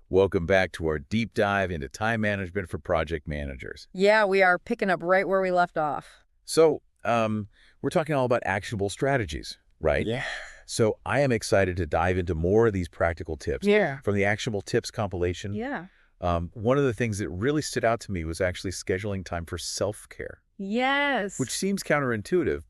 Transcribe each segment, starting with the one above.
Welcome back to our deep dive into time management for project managers. Yeah, we are picking up right where we left off. So, we're talking all about actionable strategies, right? Yeah. So I am excited to dive into more of these practical tips. Yeah. From the Actionable Tips compilation, Yeah. one of the things that really stood out to me was actually scheduling time for self-care, Yes. which seems counterintuitive.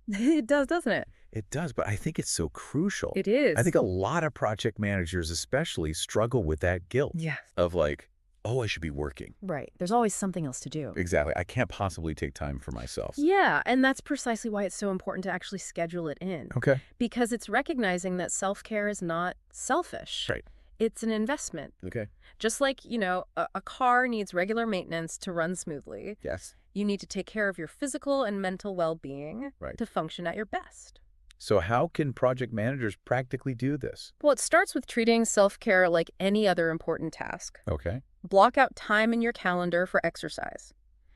It does, doesn't it? It does, but I think it's so crucial. It is. I think a lot of project managers especially struggle with that guilt Yes. of like, oh, I should be working. Right. There's always something else to do. Exactly. I can't possibly take time for myself. Yeah, and that's precisely why it's so important to actually schedule it in. Okay. Because it's recognizing that self-care is not selfish. Right. It's an investment. Okay. Just like, a car needs regular maintenance to run smoothly. Yes. You need to take care of your physical and mental well-being Right. to function at your best. So how can project managers practically do this? Well, it starts with treating self-care like any other important task. Okay. Block out time in your calendar for exercise,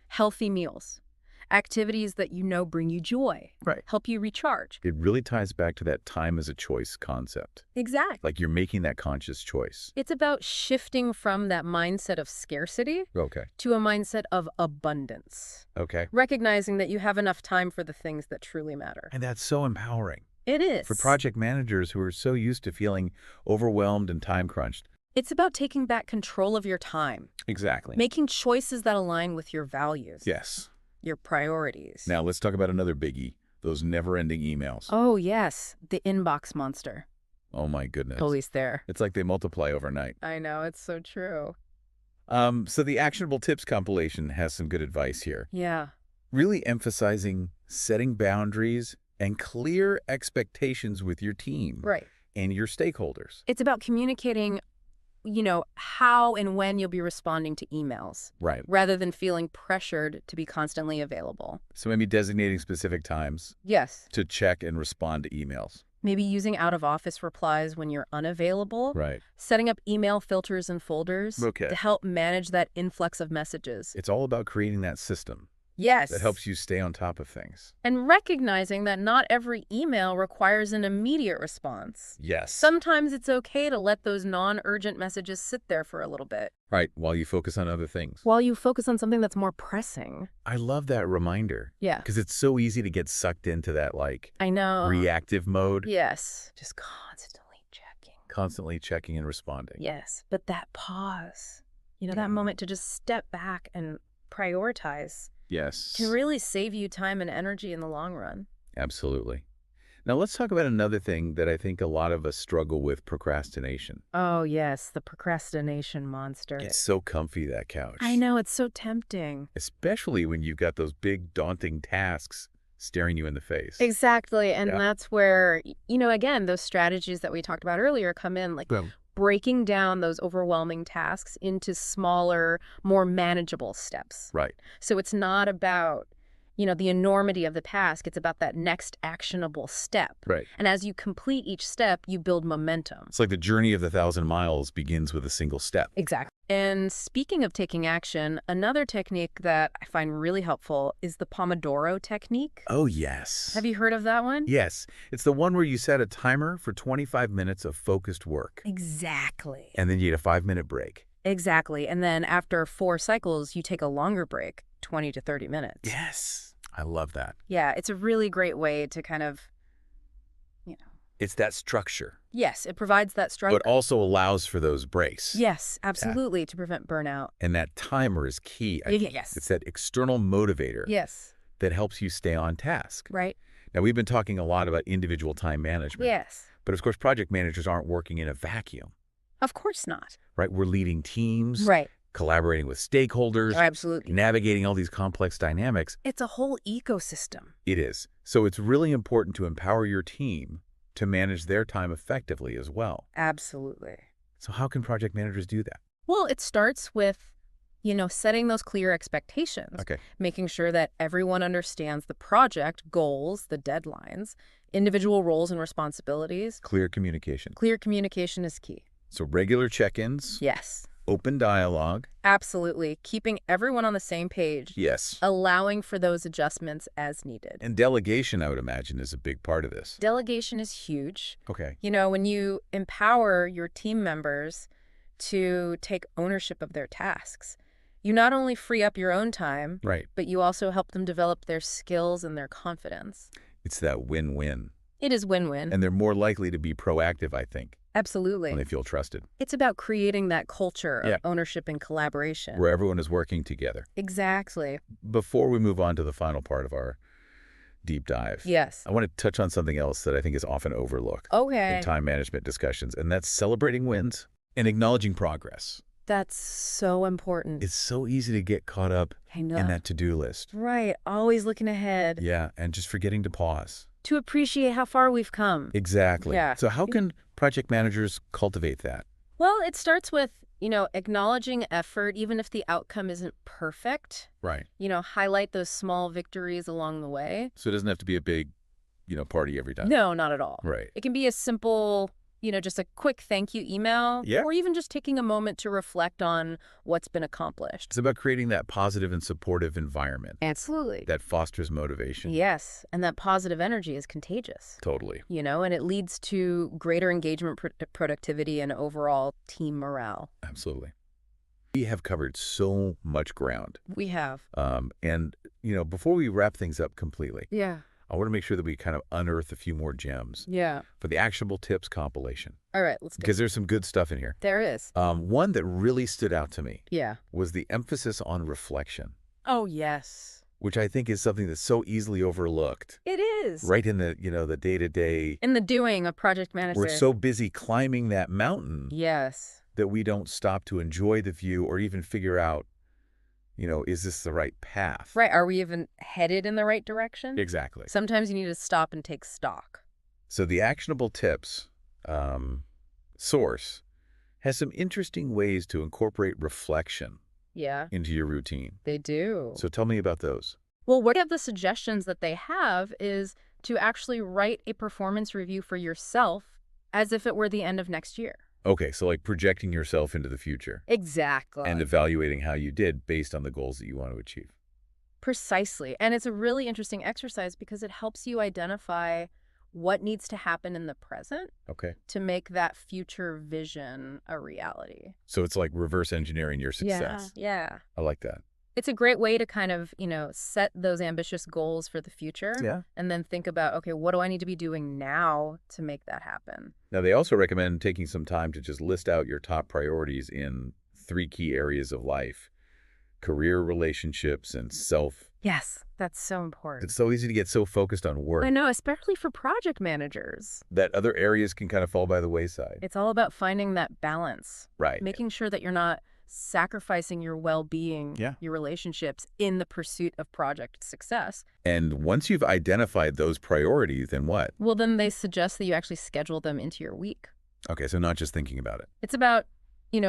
healthy meals, activities that you know bring you joy, Right. help you recharge. It really ties back to that time as a choice concept. Exactly. Like you're making that conscious choice. It's about shifting from that mindset of scarcity Okay. to a mindset of abundance, Okay. recognizing that you have enough time for the things that truly matter. And that's so empowering. It is. For project managers who are so used to feeling overwhelmed and time crunched. It's about taking back control of your time, Exactly. making choices that align with your values, Yes. your priorities. Now let's talk about another biggie, those never-ending emails. Oh, yes, the inbox monster. Oh my goodness. Always there. It's like they multiply overnight. I know, it's so true. So the Actionable Tips compilation has some good advice here. Yeah. Really emphasizing setting boundaries and clear expectations with your team Right. and your stakeholders. It's about communicating, how and when you'll be responding to emails, Right. rather than feeling pressured to be constantly available. So maybe designating specific times Yes. to check and respond to emails. Maybe using out-of-office replies when you're unavailable. Right. Setting up email filters and folders Okay. to help manage that influx of messages. It's all about creating that system Yes. that helps you stay on top of things. And recognizing that not every email requires an immediate response. Yes. Sometimes it's okay to let those non-urgent messages sit there for a little bit, Right, while you focus on other things. while you focus on something that's more pressing. I love that reminder. Yeah. Because it's so easy to get sucked into that I know. reactive mode, Yes. Just constantly checking. constantly checking and responding. Yes. But that pause, Yeah. that moment to just step back and prioritize Yes. can really save you time and energy in the long run. Absolutely. Now let's talk about another thing that I think a lot of us struggle with, procrastination. Oh, yes. The procrastination monster. It's so comfy, that couch. I know. It's so tempting. Especially when you've got those big, daunting tasks staring you in the face. Exactly. And Yeah. that's where, again, those strategies that we talked about earlier come in, like Boom. breaking down those overwhelming tasks into smaller, more manageable steps. Right. So it's not about, the enormity of the task. It's about that next actionable step. Right. And as you complete each step, you build momentum. It's like the journey of the 1,000 miles begins with a single step. Exactly. And speaking of taking action, another technique that I find really helpful is the Pomodoro technique. Oh, yes. Have you heard of that one? Yes. It's the one where you set a timer for 25 minutes of focused work. Exactly. And then you get a 5-minute break. Exactly. And then after 4 cycles, you take a longer break, 20 to 30 minutes. Yes. I love that. Yeah, it's a really great way to kind of, It's that structure, yes, it provides that structure. but also allows for those breaks. Yes, absolutely, to prevent burnout. And that timer is key. Yes. It's that external motivator Yes. that helps you stay on task. Right? Now, we've been talking a lot about individual time management. Yes. But of course, project managers aren't working in a vacuum, Of course not. right? We're leading teams, Right. collaborating with stakeholders, Absolutely. navigating all these complex dynamics. It's a whole ecosystem. It is. So it's really important to empower your team to manage their time effectively as well. Absolutely. So how can project managers do that? Well, it starts with, setting those clear expectations. Okay. Making sure that everyone understands the project, goals, the deadlines, individual roles and responsibilities. Clear communication. Clear communication is key. So regular check-ins, Yes. open dialogue. Absolutely. Keeping everyone on the same page. Yes. Allowing for those adjustments as needed. And delegation, I would imagine, is a big part of this. Delegation is huge. Okay. When you empower your team members to take ownership of their tasks. You not only free up your own time, Right. but you also help them develop their skills and their confidence. It's that win-win. It is win-win. And they're more likely to be proactive, I think, Absolutely. when they feel trusted, It's about creating that culture of Yeah. ownership and collaboration. where everyone is working together. Exactly. Before we move on to the final part of our deep dive, Yes. I want to touch on something else that I think is often overlooked Okay. in time management discussions, and that's celebrating wins and acknowledging progress. That's so important. It's so easy to get caught up I know. in that to-do list. Right. Always looking ahead. Yeah, and just forgetting to pause. To appreciate how far we've come. Exactly. Yeah. So how can project managers cultivate that? Well, it starts with, acknowledging effort, even if the outcome isn't perfect. Right. Highlight those small victories along the way. So it doesn't have to be a big, party every time. No, not at all. Right. It can be a simple, just a quick thank you email. Yeah. Or even just taking a moment to reflect on what's been accomplished. It's about creating that positive and supportive environment Absolutely. that fosters motivation. Yes. And that positive energy is contagious. Totally. And it leads to greater engagement, productivity, and overall team morale. Absolutely. We have covered so much ground. We have. And, before we wrap things up completely, Yeah. I want to make sure that we kind of unearth a few more gems Yeah. for the actionable tips compilation, All right, let's do it. because there's some good stuff in here. There is. One that really stood out to me Yeah. was the emphasis on reflection, Oh, yes. which I think is something that's so easily overlooked. It is. Right in the, the day-to-day. In the doing of project manager. We're so busy climbing that mountain Yes. that we don't stop to enjoy the view or even figure out, is this the right path? Right. Are we even headed in the right direction? Exactly. Sometimes you need to stop and take stock. So the actionable tips source has some interesting ways to incorporate reflection Yeah, into your routine. they do. So tell me about those. Well, one of the suggestions that they have is to actually write a performance review for yourself as if it were the end of next year. Okay, so like projecting yourself into the future Exactly. and evaluating how you did based on the goals that you want to achieve. Precisely. And it's a really interesting exercise because it helps you identify what needs to happen in the present Okay. to make that future vision a reality. So it's like reverse engineering your success. Yeah. I like that. It's a great way to kind of, set those ambitious goals for the future. Yeah. And then think about, okay, what do I need to be doing now to make that happen? Now, they also recommend taking some time to just list out your top priorities in 3 key areas of life: career, relationships, and self. Yes, that's so important. It's so easy to get so focused on work I know, especially for project managers. that other areas can kind of fall by the wayside. It's all about finding that balance, Right. making sure that you're not sacrificing your well-being, Yeah. your relationships in the pursuit of project success. And once you've identified those priorities, then what? Well, then they suggest that you actually schedule them into your week. Okay, so not just thinking about it. It's about,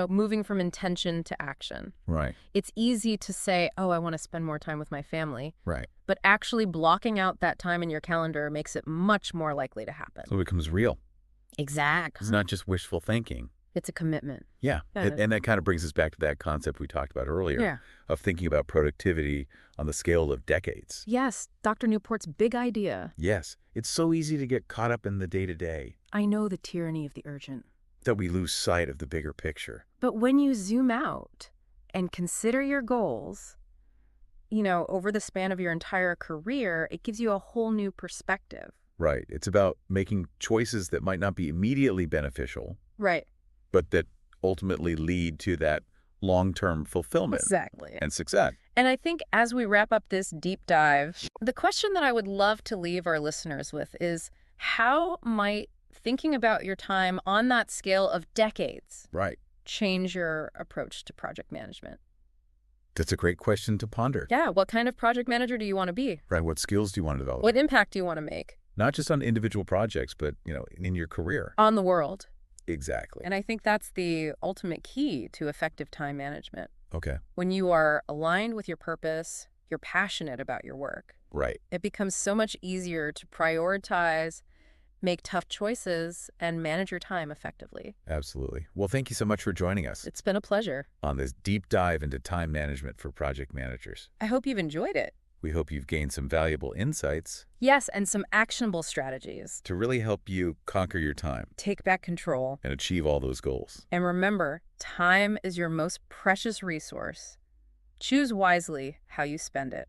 moving from intention to action. Right. It's easy to say, oh, I want to spend more time with my family, Right. but actually blocking out that time in your calendar makes it much more likely to happen. So it becomes real. Exactly. It's not just wishful thinking. It's a commitment. Yeah. Yeah. And that kind of brings us back to that concept we talked about earlier Yeah. of thinking about productivity on the scale of decades. Yes, Dr. Newport's big idea. Yes. It's so easy to get caught up in the day-to-day I know the tyranny of the urgent. that we lose sight of the bigger picture. But when you zoom out and consider your goals, over the span of your entire career, it gives you a whole new perspective. Right. It's about making choices that might not be immediately beneficial, Right. but that ultimately lead to that long-term fulfillment Exactly. and success. And I think as we wrap up this deep dive, the question that I would love to leave our listeners with is, how might thinking about your time on that scale of decades Right. change your approach to project management? That's a great question to ponder. Yeah, what kind of project manager do you want to be? Right. What skills do you want to develop? What impact do you want to make Not just on individual projects, but, in your career. on the world? Exactly. And I think that's the ultimate key to effective time management. Okay. When you are aligned with your purpose, you're passionate about your work, Right. it becomes so much easier to prioritize, make tough choices, and manage your time effectively. Absolutely. Well, thank you so much for joining us It's been a pleasure. on this deep dive into time management for project managers. I hope you've enjoyed it. We hope you've gained some valuable insights Yes, and some actionable strategies. to really help you conquer your time Take back control. and achieve all those goals. And remember, time is your most precious resource. Choose wisely how you spend it.